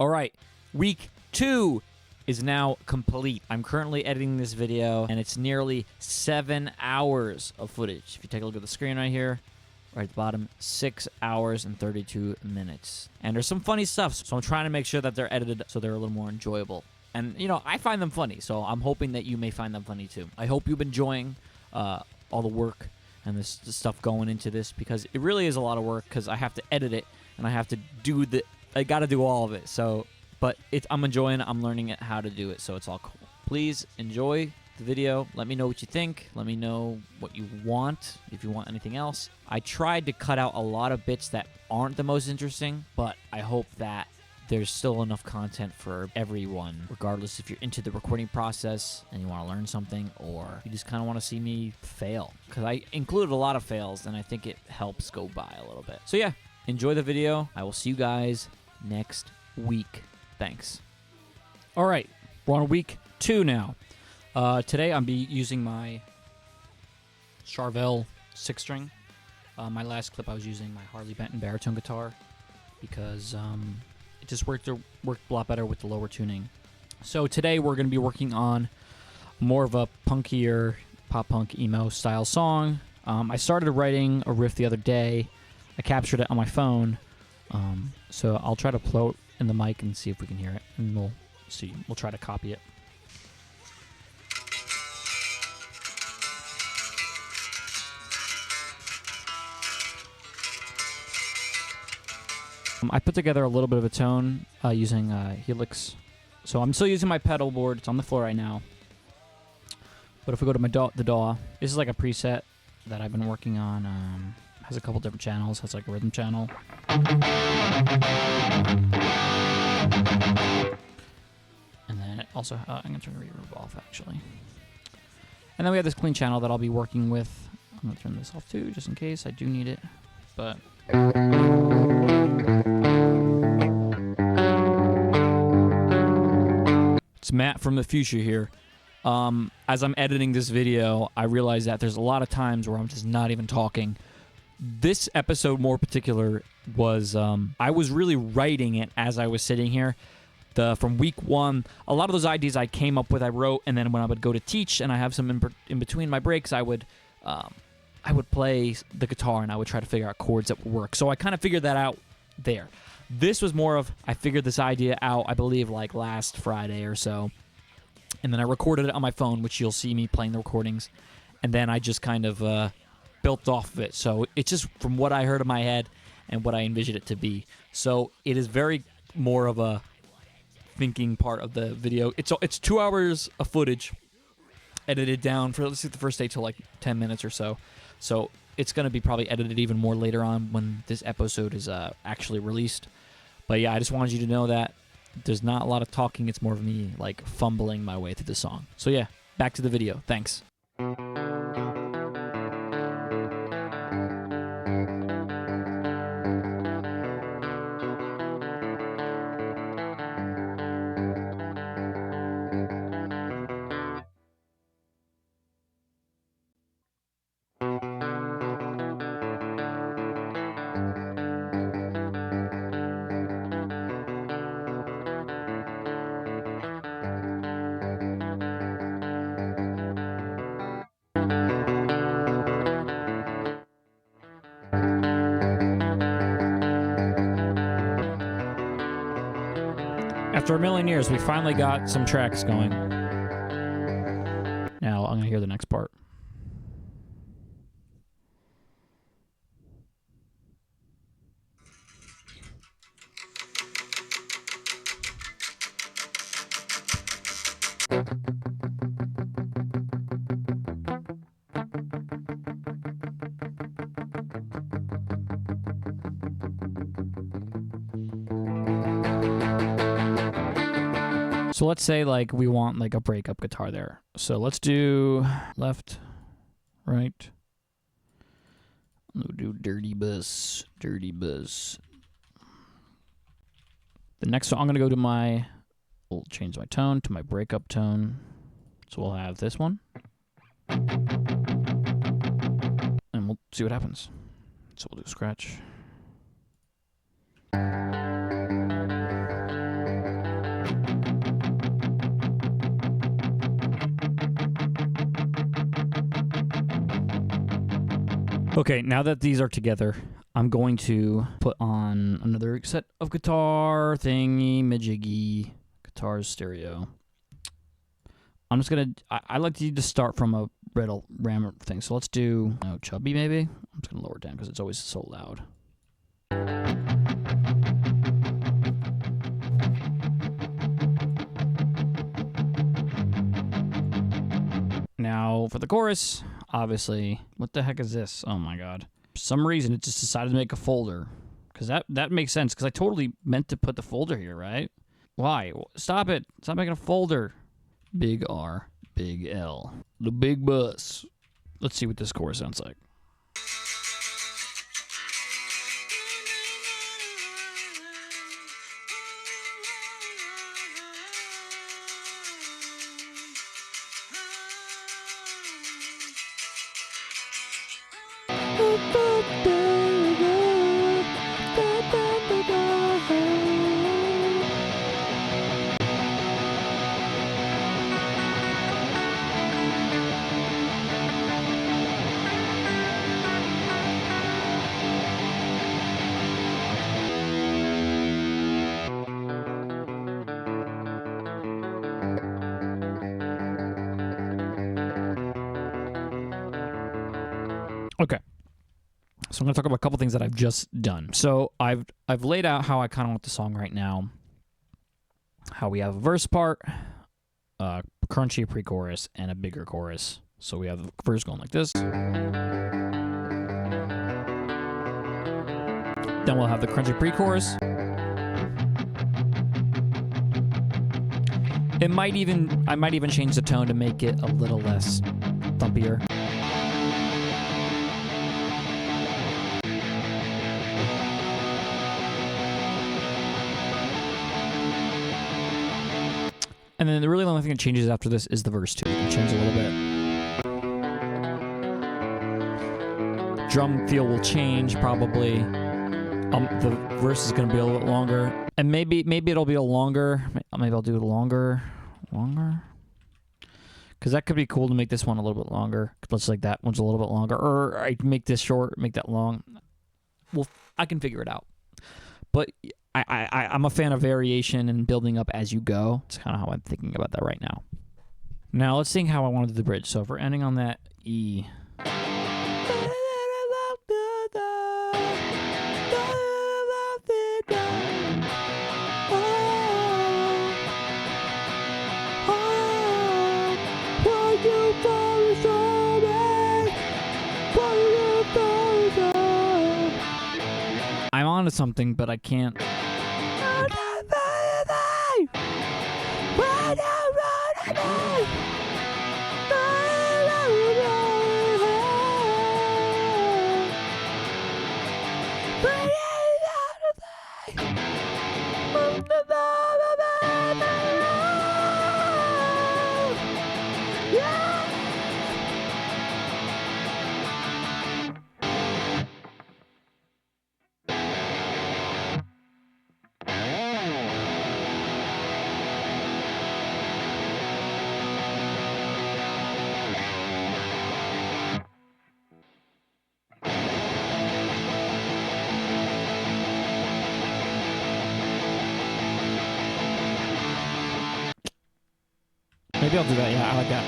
All right, week 2 is now complete. I'm currently editing this video, and it's nearly 7 hours of footage. If you take a look at the screen right here, right at the bottom, 6 hours and 32 minutes. And there's some funny stuff, so I'm trying to make sure that they're edited so they're a little more enjoyable. And, you know, I find them funny, so I'm hoping that you may find them funny too. I hope you've been enjoying all the work and the stuff going into this, because it really is a lot of work, because I have to edit it, and I have to do I got to do all of it. So, but I'm enjoying it. I'm learning how to do it, so it's all cool. Please enjoy the video. Let me know what you think. Let me know what you want, if you want anything else. I tried to cut out a lot of bits that aren't the most interesting, but I hope that there's still enough content for everyone, regardless if you're into the recording process and you want to learn something, or you just kind of want to see me fail, because I included a lot of fails, and I think it helps go by a little bit. So yeah, enjoy the video. I will see you guys next week. Thanks. All right, we're on week 2 now. Today I'm using my Charvel 6-string. My last clip I was using my Harley Benton baritone guitar, because it just worked a lot better with the lower tuning. So today we're going to be working on more of a punkier pop punk emo style song. I started writing a riff the other day. I captured it on my phone. So I'll try to play it in the mic and see if we can hear it, and we'll see. We'll try to copy it. I put together a little bit of a tone using Helix. So I'm still using my pedal board. It's on the floor right now. But if we go to my the DAW, this is like a preset that I've been working on. Has a couple different channels. Has like a rhythm channel. And then it also, I'm going to turn the reverb off actually. And then we have this clean channel that I'll be working with. I'm going to turn this off too, just in case I do need it. But it's Matt from the future here. As I'm editing this video, I realize that there's a lot of times where I'm just not even talking. This episode more particular was, I was really writing it as I was sitting here. From week 1, a lot of those ideas I came up with, I wrote, and then when I would go to teach and I have some in between my breaks, I would play the guitar and I would try to figure out chords that would work. So I kind of figured that out there. This was more of, I figured this idea out, I believe, like last Friday or so. And then I recorded it on my phone, which you'll see me playing the recordings. And then I just kind of built off of it. So it's just from what I heard in my head and what I envisioned it to be. So it is very more of a thinking part of the video. It's 2 hours of footage edited down for, let's see, the first day till like 10 minutes or so. So it's going to be probably edited even more later on when this episode is actually released. But yeah, I just wanted you to know that there's not a lot of talking. It's more of me like fumbling my way through the song. So yeah, back to the video. Thanks. After a million years, we finally got some tracks going. Now I'm going to hear the next part. So let's say like we want like a breakup guitar there. So let's do left, right. We'll do dirty bass, dirty bass. The next song I'm gonna go to we'll change my tone to my breakup tone. So we'll have this one. And we'll see what happens. So we'll do scratch. Okay, now that these are together, I'm going to put on another set of guitar thingy majiggy guitar stereo. I'm just gonna. I like to just start from a riddle ram thing. So let's do chubby maybe. I'm just gonna lower it down because it's always so loud. Now for the chorus, obviously, what the heck is this? Oh my god. For some reason, it just decided to make a folder. Because that makes sense, because I totally meant to put the folder here, right? Why? Stop it. Stop making a folder. Big R, big L. The big bus. Let's see what this chorus sounds like. Okay, so I'm going to talk about a couple things that I've just done. So I've laid out how I kind of want the song right now. How we have a verse part, crunchy pre-chorus, and a bigger chorus. So we have the verse going like this. Then we'll have the crunchy pre-chorus. I might even change the tone to make it a little less thumpier. And then the really only thing that changes after this is the verse too. You can change a little bit. Drum feel will change probably. The verse is going to be a little bit longer, and maybe it'll be a longer. Maybe I'll do it longer, because that could be cool to make this one a little bit longer. Let's like that one's a little bit longer, or I make this short, make that long. Well, I can figure it out, but. I'm a fan of variation and building up as you go. It's kind of how I'm thinking about that right now. Now let's think how I want to do the bridge. So if we're ending on that E. I'm onto something, but I can't. Maybe I'll do that. Yeah, I like that.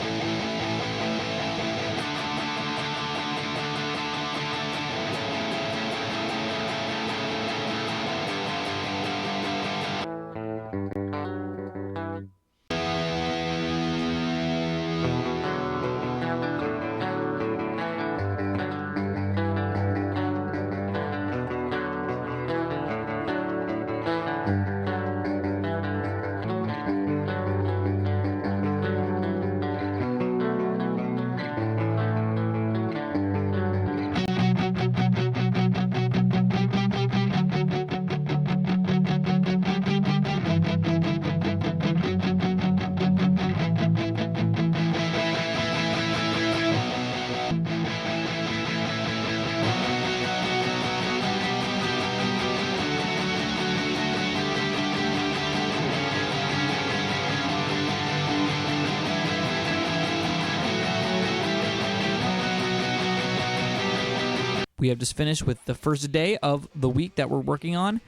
We have just finished with the first day of the week that we're working on.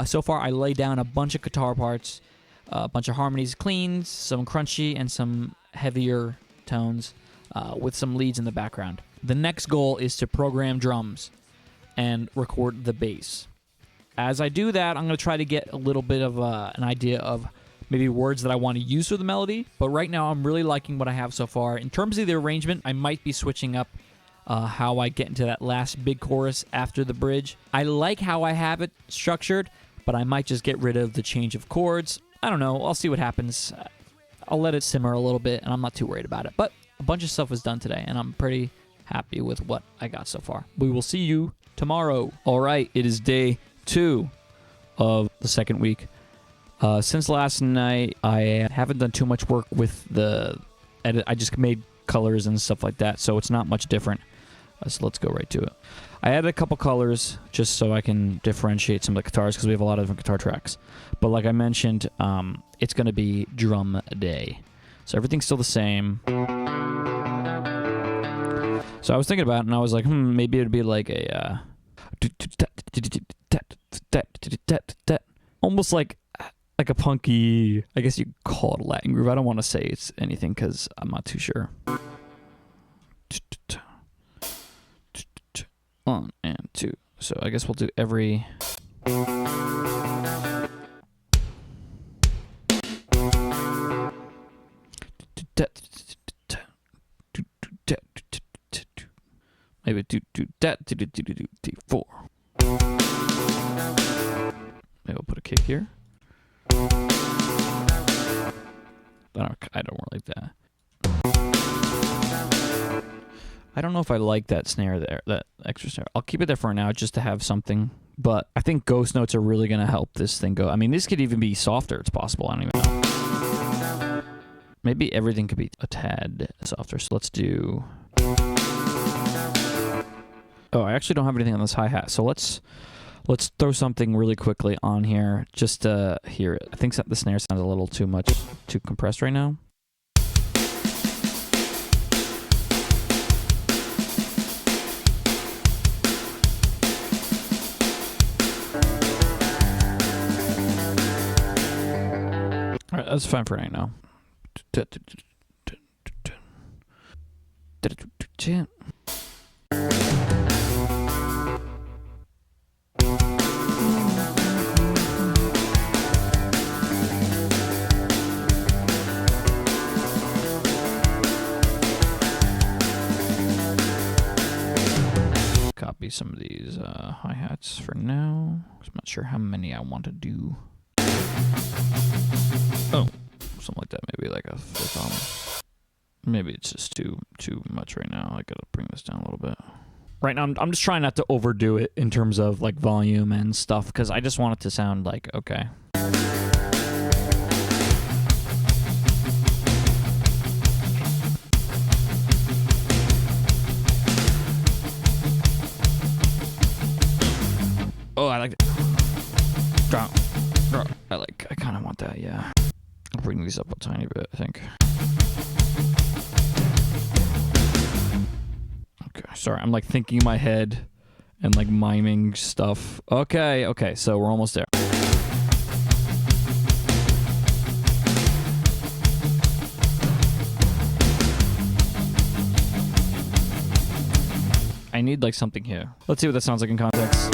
So far, I laid down a bunch of guitar parts, a bunch of harmonies cleans, some crunchy, and some heavier tones with some leads in the background. The next goal is to program drums and record the bass. As I do that, I'm going to try to get a little bit of an idea of maybe words that I want to use for the melody. But right now, I'm really liking what I have so far. In terms of the arrangement, I might be switching up how I get into that last big chorus after the bridge. I like how I have it structured, but I might just get rid of the change of chords. I don't know. I'll see what happens. I'll let it simmer a little bit, and I'm not too worried about it. But a bunch of stuff was done today, and I'm pretty happy with what I got so far. We will see you tomorrow. All right, it is day 2 of the second week. Since last night, I haven't done too much work with the edit. I just made colors and stuff like that, so it's not much different. So let's go right to it. I added a couple colors just so I can differentiate some of the guitars because we have a lot of different guitar tracks. But like I mentioned, it's going to be drum day. So everything's still the same. So I was thinking about it, and I was like, maybe it'd be like a... almost like a punky, I guess you could call it a Latin groove. I don't want to say it's anything because I'm not too sure. 1 and 2. So I guess we'll do every... Maybe do that, do 4. Maybe we'll put a kick here. I don't like that. I don't know if I like that snare there, that extra snare. I'll keep it there for now just to have something. But I think ghost notes are really going to help this thing go. I mean, this could even be softer. It's possible. I don't even know. Maybe everything could be a tad softer. So let's do... Oh, I actually don't have anything on this hi-hat. So let's throw something really quickly on here just to hear it. I think the snare sounds a little too compressed right now. All right, that's fine for right now. Copy some of these hi-hats for now. I'm not sure how many I want to do. Oh, something like that. Maybe like a fifth. Maybe it's just too much right now. I gotta bring this down a little bit. Right now, I'm just trying not to overdo it in terms of like volume and stuff because I just want it to sound like okay. Oh, I like it. I kind of want that, yeah. I'll bring these up a tiny bit, I think. Okay, sorry, I'm like thinking in my head and like miming stuff. Okay, so we're almost there. I need like something here. Let's see what that sounds like in context.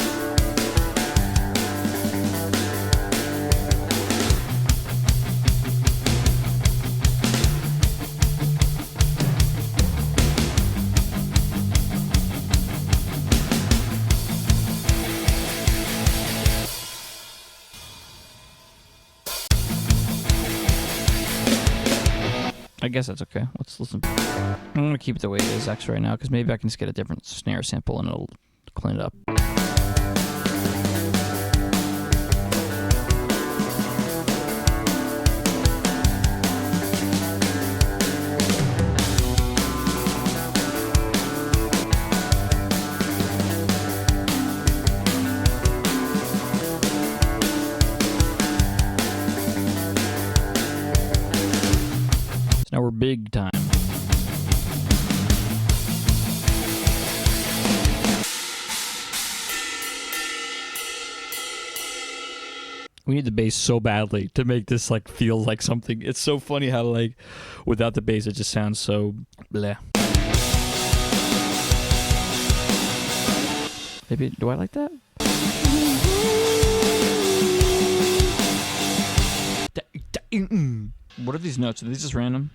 I guess that's okay. Let's listen. I'm going to keep it the way it is actually right now because maybe I can just get a different snare sample and it'll clean it up. Now we're big time. We need the bass so badly to make this like feel like something. It's so funny how like without the bass it just sounds so bleh. Maybe do I like that? What are these notes? Are these just random?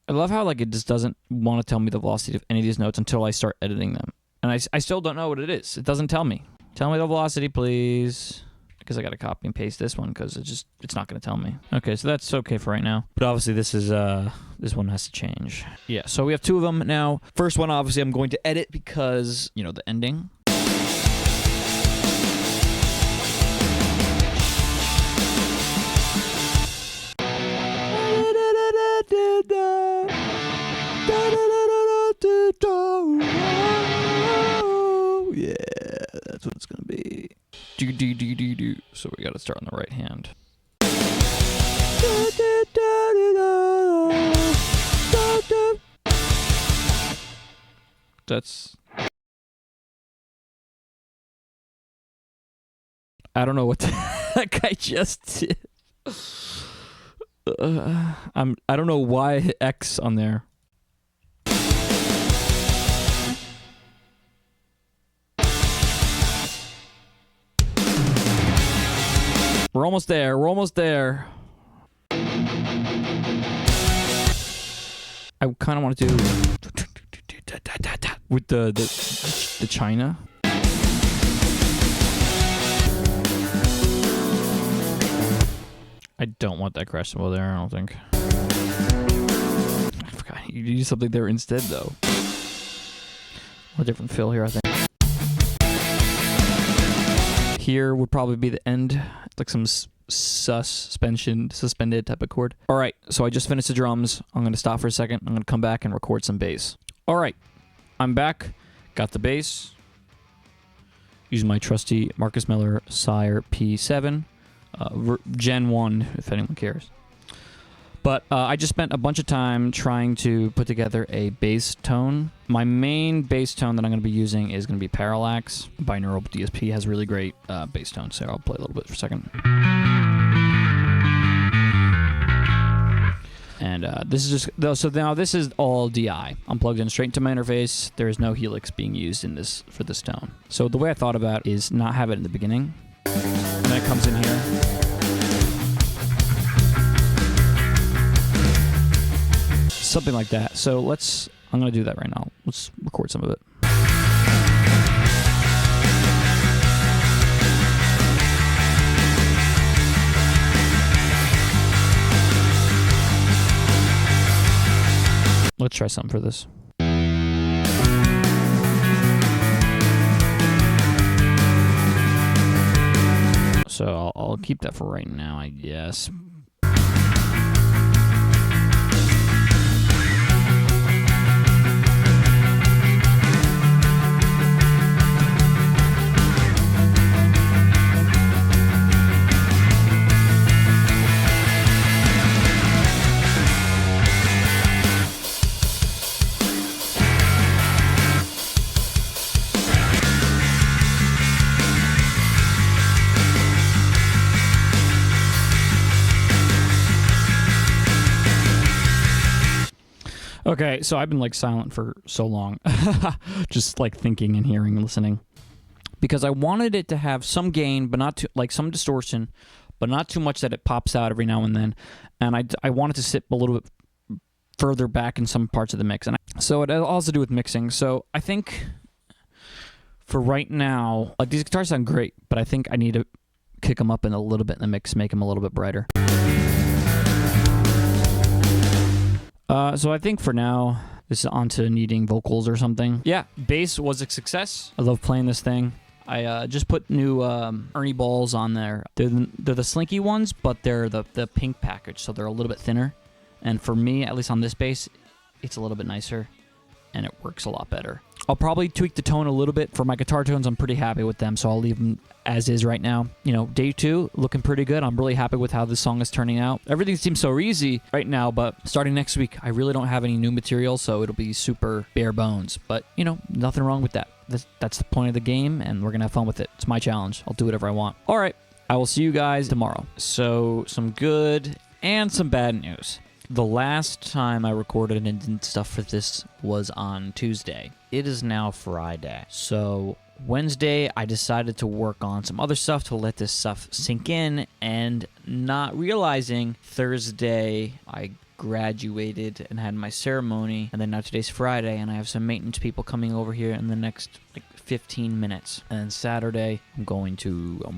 I love how like it just doesn't want to tell me the velocity of any of these notes until I start editing them. And I still don't know what it is. It doesn't tell me. Tell me the velocity, please. Because I got to copy and paste this one because it's not going to tell me. Okay, so that's okay for right now. But obviously this one has to change. Yeah, so we have two of them now. First one, obviously, I'm going to edit because, you know, the ending. Yeah, that's what it's gonna be. Do. So we gotta start on the right hand. That's. I don't know what the heck I just did. I don't know why I hit X on there. We're almost there. We're almost there. I kind of want to do with the China. I don't want that crash symbol there, I don't think. I forgot you use something there instead, though. A different fill here, I think. Here would probably be the end, like some suspended type of chord. All right, so I just finished the drums. I'm going to stop for a second. I'm going to come back and record some bass. All right, I'm back. Got the bass. Using my trusty Marcus Miller Sire P7. Gen 1, if anyone cares. But I just spent a bunch of time trying to put together a bass tone. My main bass tone that I'm going to be using is going to be Parallax. Binaural DSP has really great bass tone, so I'll play a little bit for a second. And this is just, so now this is all DI. I'm plugged in straight into my interface. There is no helix being used in this for this tone. So the way I thought about it is not have it in the beginning. And then it comes in here. Something like that. So I'm going to do that right now. Let's record some of it. Let's try something for this. So I'll keep that for right now, I guess. Okay, so I've been like silent for so long, just like thinking and hearing and listening, because I wanted it to have some gain, but not too, like some distortion, but not too much that it pops out every now and then, and I wanted to sit a little bit further back in some parts of the mix, and so it all has to do with mixing. So I think for right now, like these guitars sound great, but I think I need to kick them up in a little bit in the mix, make them a little bit brighter. So I think for now, this is on to needing vocals or something. Yeah, bass was a success. I love playing this thing. I just put new Ernie balls on there. They're the slinky ones, but they're the pink package, so they're a little bit thinner. And for me, at least on this bass, it's a little bit nicer, and it works a lot better. I'll probably tweak the tone a little bit. For my guitar tones, I'm pretty happy with them, so I'll leave them as is right now. You know, day 2, looking pretty good. I'm really happy with how this song is turning out. Everything seems so easy right now, but starting next week, I really don't have any new material, so it'll be super bare bones. But, you know, nothing wrong with that. That's the point of the game, and we're going to have fun with it. It's my challenge. I'll do whatever I want. All right, I will see you guys tomorrow. So, some good and some bad news. The last time I recorded and did stuff for this was on Tuesday. It is now Friday. So Wednesday, I decided to work on some other stuff to let this stuff sink in, and not realizing Thursday I graduated and had my ceremony, and then now today's Friday, and I have some maintenance people coming over here in the next 15 minutes. And then Saturday, I'm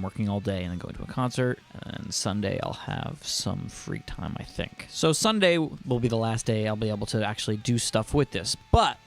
working all day and then going to a concert. And Sunday, I'll have some free time, I think. So Sunday will be the last day I'll be able to actually do stuff with this. But,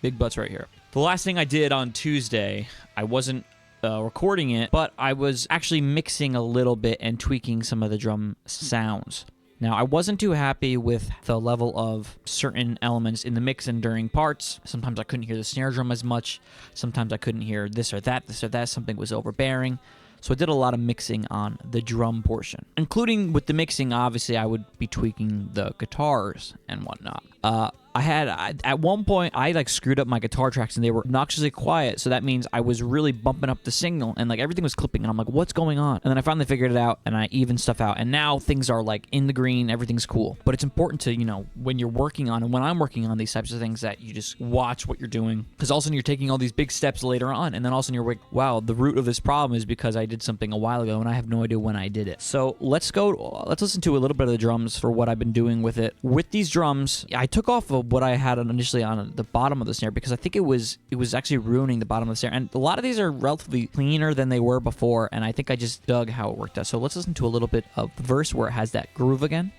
big buts right here. The last thing I did on Tuesday, I wasn't recording it, but I was actually mixing a little bit and tweaking some of the drum sounds. Now, I wasn't too happy with the level of certain elements in the mix and during parts. Sometimes I couldn't hear the snare drum as much. Sometimes I couldn't hear this or that. Something was overbearing. So I did a lot of mixing on the drum portion. Including with the mixing, obviously, I would be tweaking the guitars and whatnot. At one point, I screwed up my guitar tracks and they were obnoxiously quiet. So that means I was really bumping up the signal and everything was clipping. And I'm like, what's going on? And then I finally figured it out and I evened stuff out. And now things are in the green. Everything's cool. But it's important to, when you're working on, and when I'm working on these types of things, that you just watch what you're doing. Because all of a sudden you're taking all these big steps later on. And then all of a sudden you're like, wow, the root of this problem is because I did something a while ago and I have no idea when I did it. So let's listen to a little bit of the drums for what I've been doing with it. With these drums, I took off of what I had initially on the bottom of the snare because I think it was actually ruining the bottom of the snare. And a lot of these are relatively cleaner than they were before, and I think I just dug how it worked out. So let's listen to a little bit of the verse where it has that groove again.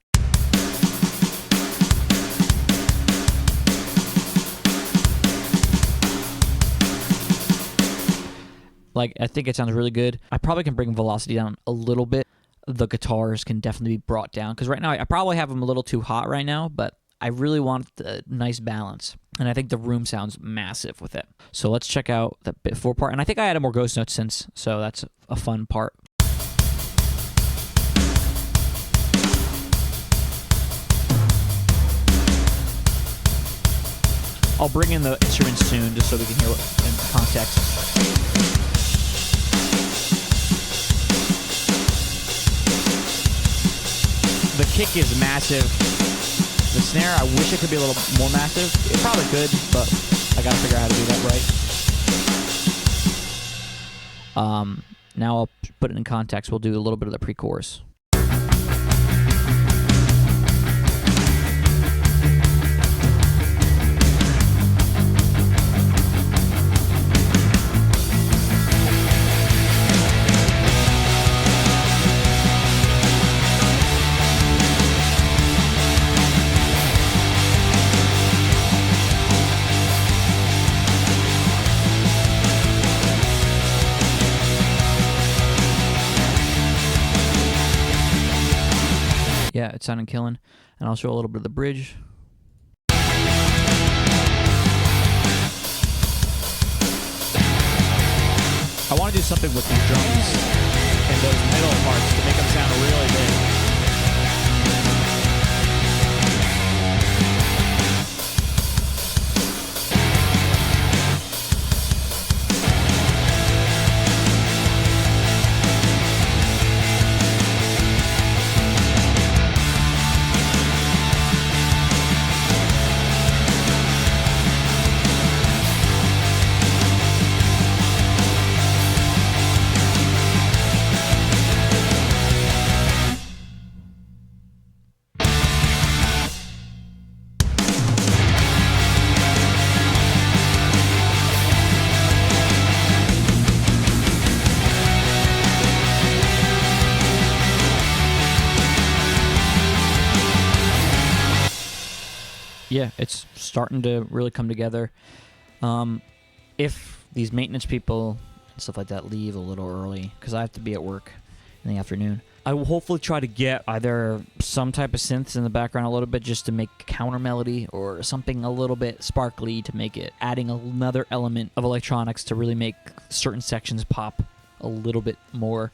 I think it sounds really good. I probably can bring velocity down a little bit. The guitars can definitely be brought down because right now I probably have them a little too hot right now, but I really want the nice balance, and I think the room sounds massive with it. So let's check out the bit 4 part, and I think I added more ghost notes since, so that's a fun part. I'll bring in the instruments soon just so we can hear it in context. The kick is massive. The snare, I wish it could be a little more massive. It probably could, but I gotta figure out how to do that right. Now I'll put it in context. We'll do a little bit of the pre-chorus. Yeah, it sounded killing. And I'll show a little bit of the bridge. I want to do something with these drums and those middle parts to make them sound really big. Yeah, it's starting to really come together. If these maintenance people and stuff like that leave a little early, because I have to be at work in the afternoon, I will hopefully try to get either some type of synths in the background a little bit just to make counter melody, or something a little bit sparkly to make it, adding another element of electronics to really make certain sections pop a little bit more.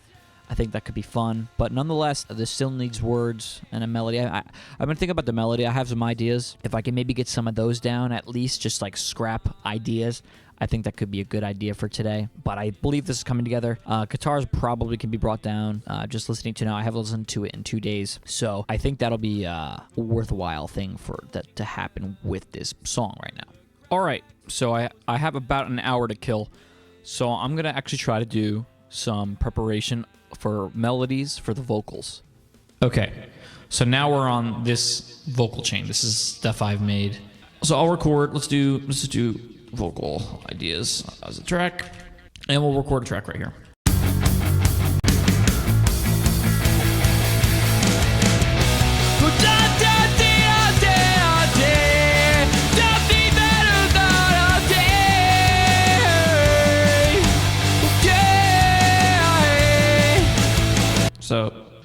I think that could be fun, but nonetheless, this still needs words and a melody. I've been thinking about the melody. I have some ideas. If I can maybe get some of those down, at least just like scrap ideas, I think that could be a good idea for today. But I believe this is coming together. Guitars probably can be brought down. Just listening to now, I haven't listened to it in 2 days, so I think that'll be a worthwhile thing for that to happen with this song right now. All right, so I have about an hour to kill, so I'm gonna actually try to do some preparation for melodies for the vocals. Okay, so now we're on this vocal chain. This is stuff I've made. So I'll record. Let's just do vocal ideas as a track, and we'll record a track right here.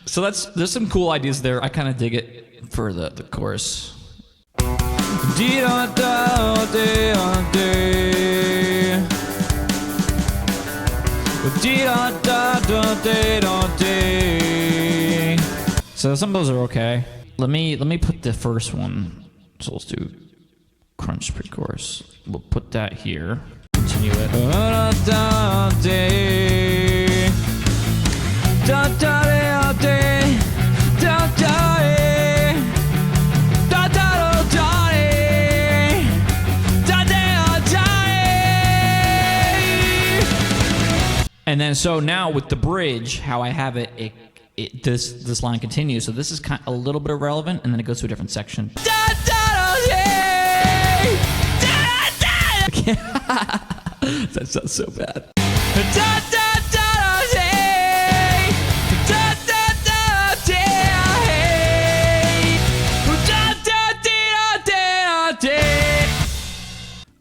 So there's some cool ideas there. I kind of dig it for the chorus. So some of those are okay. Let me put the first one. So let's do crunch pre-chorus. We'll put that here. Continue it. And then so now with the bridge, how I have it, this line continues. So this is kind of a little bit irrelevant, and then it goes to a different section. That sounds so bad.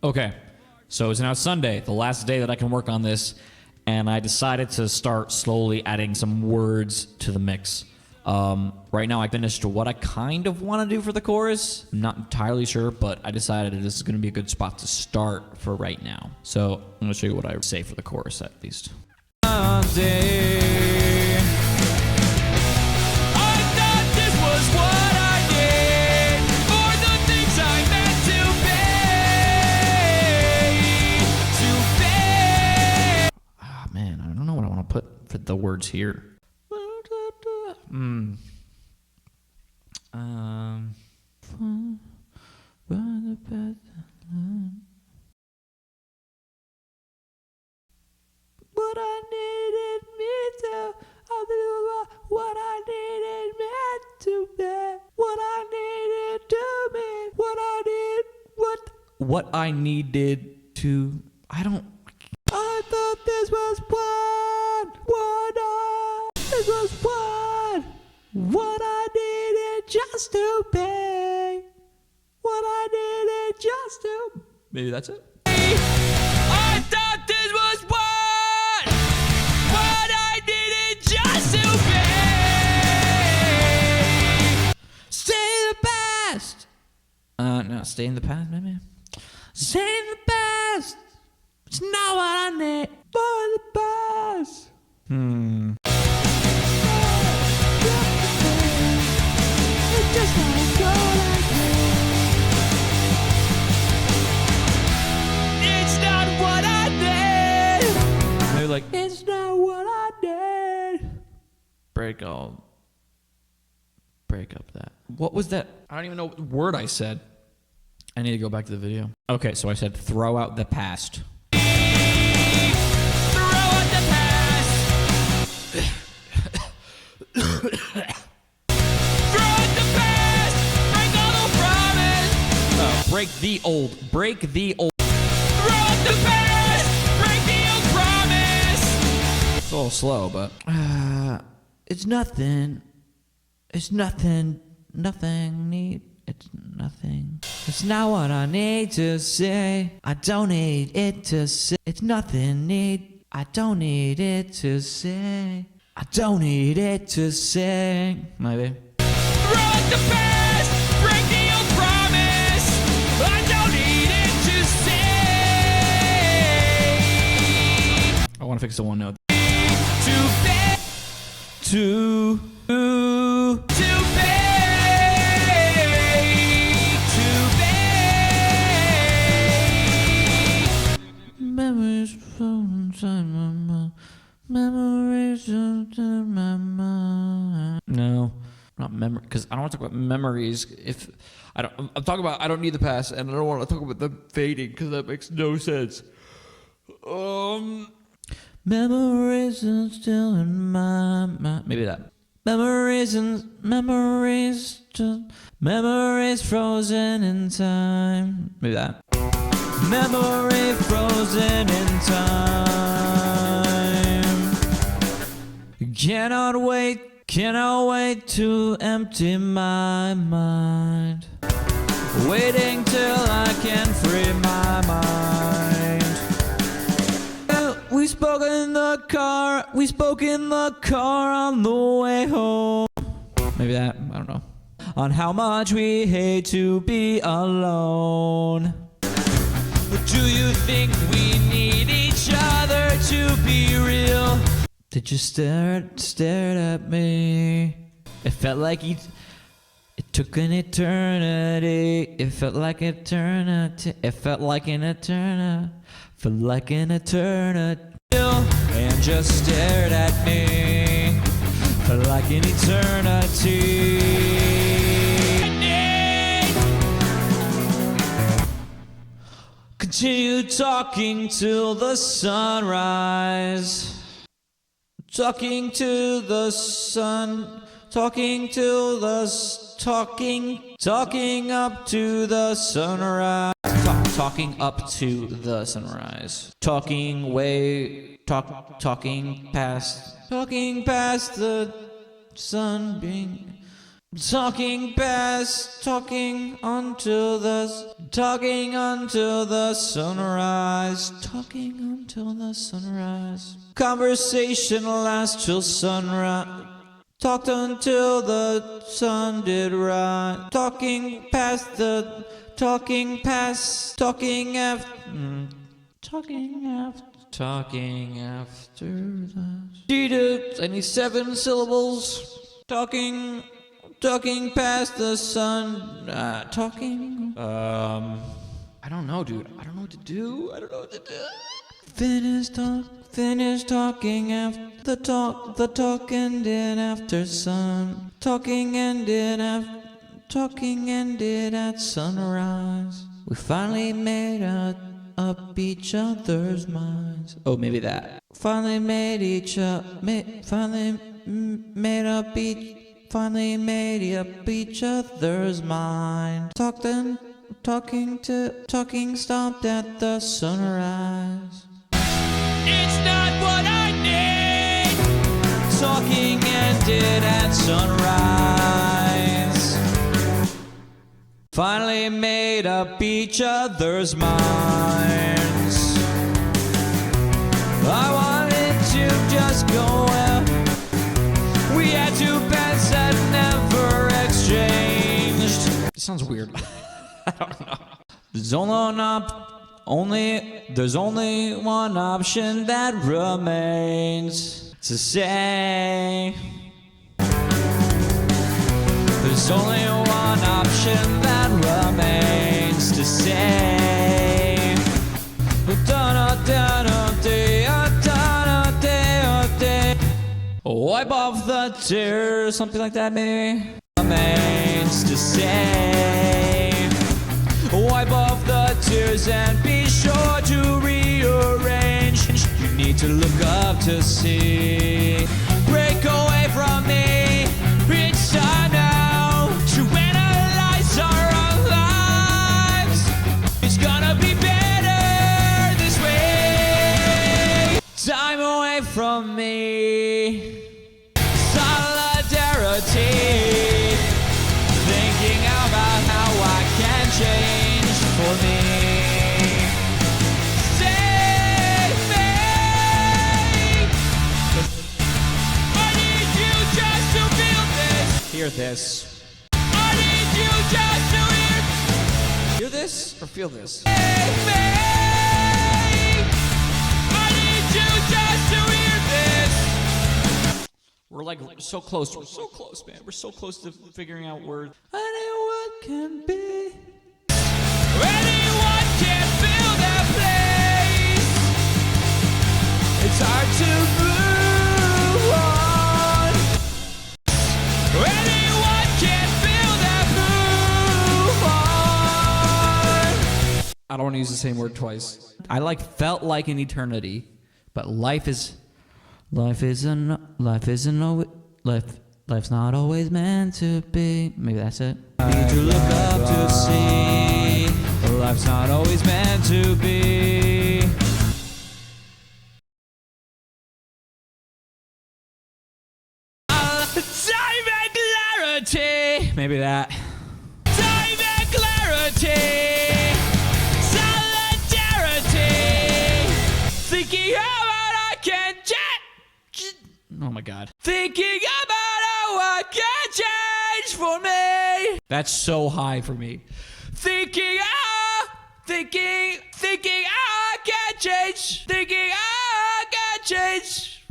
Okay, so it's now Sunday, the last day that I can work on this, and I decided to start slowly adding some words to the mix. Right now I finished what I kind of want to do for the chorus. I'm not entirely sure, but I decided this is going to be a good spot to start for right now. So I'm going to show you what I would say for the chorus at least. Man, I don't know what I want to put for the words here. What I needed me to, what I needed me to be, what I needed to be, what I needed to, I thought this was what I needed just to be, what I needed just to, maybe that's it. I thought this was what I needed just to be. Stay in the past. No, stay in the past, maybe. Stay in the past. It's not what I need for the past. It's just not what I need. It's not what I need. They're like, it's not what I need. Break up that. What was that? I don't even know what word I said. I need to go back to the video. Okay, so I said throw out the past. Break the old. Break the old. Throw out the past. Break the old promise. It's a little slow, but it's nothing. It's nothing. Nothing need. It's nothing. It's not what I need to say. I don't need it to say. It's nothing need. I don't need it to say. I don't need it to sing. Maybe. Rock the past, break the old promise. I don't need it to say. I want to fix the one note. To pay, To memories from inside my mind. Memories from my mind. No, not memory. Because I don't want to talk about memories. If I don't, I'm talking about I don't need the past, and I don't want to talk about them fading because that makes no sense. Memories are still in my mind. Maybe that. Memories frozen in time. Maybe that. Memory frozen in time. Cannot wait to empty my mind. Waiting till I can free my mind. We spoke in the car on the way home. Maybe that, I don't know. On how much we hate to be alone. do you think we need each other to be real? They just stared at me. It felt like it took an eternity. It felt like eternity. It felt like an eternity. Felt like an eternity. And just stared at me. Felt like an eternity. Continue talking till the sunrise. Talking to the sun. Talking till the talking up to the sunrise. Talking up to the sunrise. Talking past the sunbeam. Talking until the sunrise. Talking until the sunrise. Conversation lasts till sunrise. Talked until the sun did rise. Talking after. Talking 7 syllables. Talking past the sun. I don't know, dude. I don't know what to do. Finish talking after the talk ended after sun. Talking ended at sunrise. We finally made up each other's minds. Oh, maybe that. Finally made up each other's mind. Talking stopped at the sunrise. It's not what I need. Talking ended at sunrise. Finally made up each other's minds. I wanted to just go out. We had two pens that never exchanged. It sounds weird. I don't know. There's only one option that remains to say. There's only one option that remains to say. Wipe off the tears, something like that maybe. Remains to say. Wipe off the tears and be sure to rearrange. You need to look up to see. Break away from me. It's time now to analyze our own lives. It's gonna be better this way. Time away from me. Solidarity. Thinking about how I can change for me. Save me. I this. I need you just to Hear this or feel this? hear me. I need you just to hear this. We're like so close. We're so close, man. We're so close to figuring out words. Anyone can be. Anyone can fill that place. It's hard to move on. Anyone can fill that move on. I don't want to use the same word twice. I like felt like an eternity, but life's not always meant to be. Maybe that's it. Need to look up to see. Life's not always meant to be. Time and clarity. Maybe that. Time and clarity. Solidarity. Thinking about I can change. Oh my God. Thinking about how I can change for me. That's so high for me. Thinking I can change. Thinking I can change.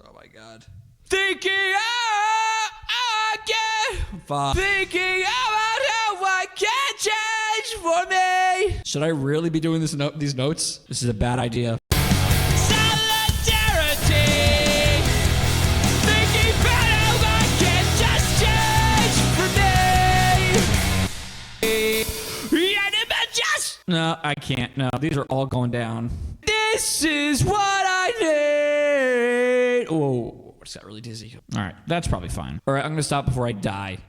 Oh my God. Thinking I can. Fuck. Thinking about how I can change for me. Should I really be doing these notes? This is a bad idea. Solidarity. Thinking about how I can just change for me. Yeah, but just. No, I can't. No, these are all going down. This is what I need. Oh, I just got really dizzy. All right, that's probably fine. All right, I'm gonna stop before I die.